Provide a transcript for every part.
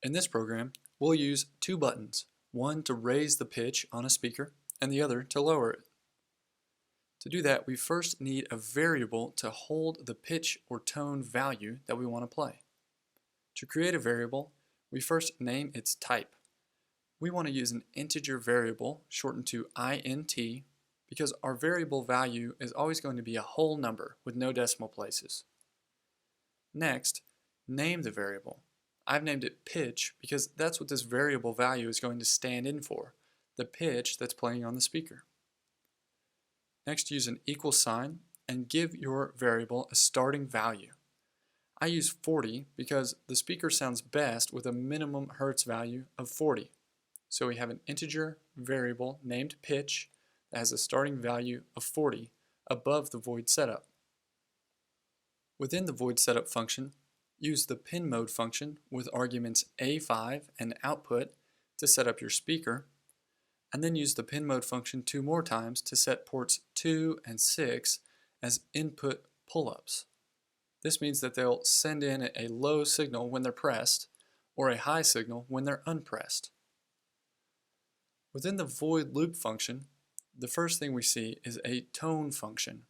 In this program, we'll use two buttons, one to raise the pitch on a speaker and the other to lower it. To do that, we first need a variable to hold the pitch or tone value that we want to play. To create a variable, we first name its type. We want to use an integer variable shortened to int because our variable value is always going to be a whole number with no decimal places. Next, name the variable. I've named it pitch because that's what this variable value is going to stand in for, the pitch that's playing on the speaker. Next, use an equal sign and give your variable a starting value. I use 40 because the speaker sounds best with a minimum hertz value of 40. So we have an integer variable named pitch that has a starting value of 40 above the void setup. Within the void setup function, use the pin mode function with arguments A5 and output to set up your speaker, and then use the pin mode function 2 more times to set ports 2 and 6 as input pull-ups. This means that they'll send in a low signal when they're pressed or a high signal when they're unpressed. Within the void loop function, the first thing we see is a tone function.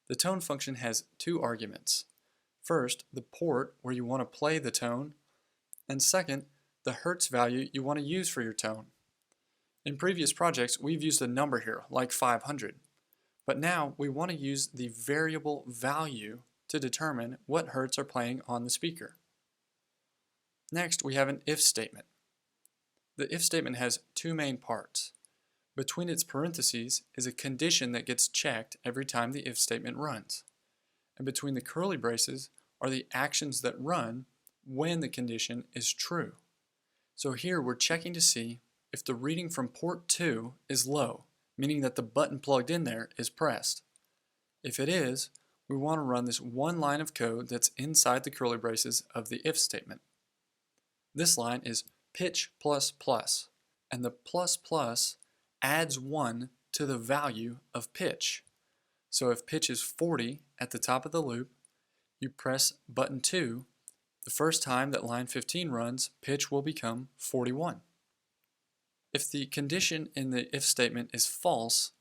The tone function has 2 arguments. First, the port where you want to play the tone, and second, the hertz value you want to use for your tone. In previous projects, we've used a number here, like 500, but now we want to use the variable value to determine what hertz are playing on the speaker. Next, we have an if statement. The if statement has 2 main parts. Between its parentheses is a condition that gets checked every time the if statement runs. And between the curly braces are the actions that run when the condition is true. So here we're checking to see if the reading from port 2 is low, meaning that the button plugged in there is pressed. If it is, we want to run this one line of code that's inside the curly braces of the if statement. This line is pitch plus plus, and the plus plus adds 1 to the value of pitch. So if pitch is 40 at the top of the loop, you press button 2, the first time that line 15 runs, pitch will become 41. If the condition in the if statement is false,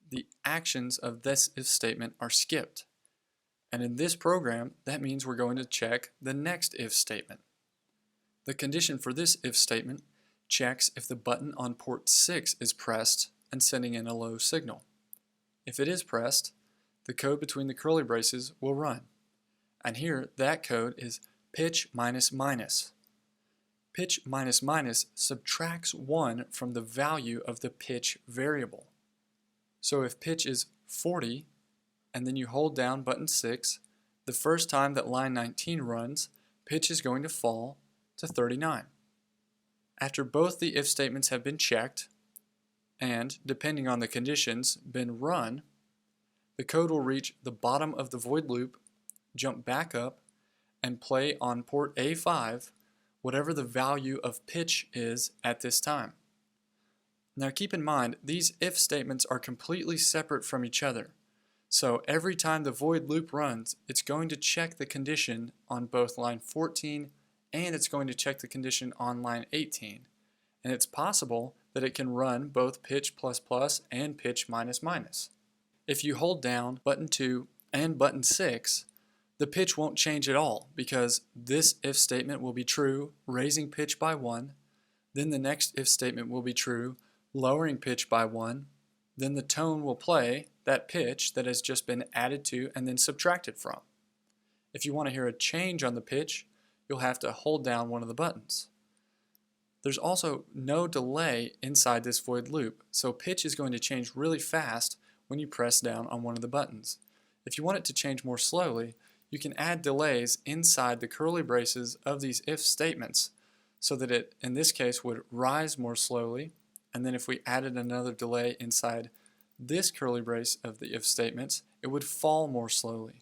the actions of this if statement are skipped. And in this program, that means we're going to check the next if statement. The condition for this if statement checks if the button on port 6 is pressed and sending in a low signal. If it is pressed, the code between the curly braces will run. And here, that code is pitch minus minus. Pitch minus minus subtracts 1 from the value of the pitch variable. So if pitch is 40, and then you hold down button 6, the first time that line 19 runs, pitch is going to fall to 39. After both the if statements have been checked, and, depending on the conditions, been run, the code will reach the bottom of the void loop, jump back up, and play on port A5 whatever the value of pitch is at this time. Now keep in mind, these if statements are completely separate from each other. So every time the void loop runs, it's going to check the condition on both line 14 and it's going to check the condition on line 18. And it's possible that it can run both pitch plus plus and pitch minus minus. If you hold down button 2 and button 6, the pitch won't change at all because this if statement will be true, raising pitch by 1, then the next if statement will be true, lowering pitch by 1, then the tone will play that pitch that has just been added to and then subtracted from. If you want to hear a change on the pitch, you'll have to hold down one of the buttons. There's also no delay inside this void loop, so pitch is going to change really fast when you press down on one of the buttons. If you want it to change more slowly, you can add delays inside the curly braces of these if statements so that it, in this case, would rise more slowly, and then if we added another delay inside this curly brace of the if statements, it would fall more slowly.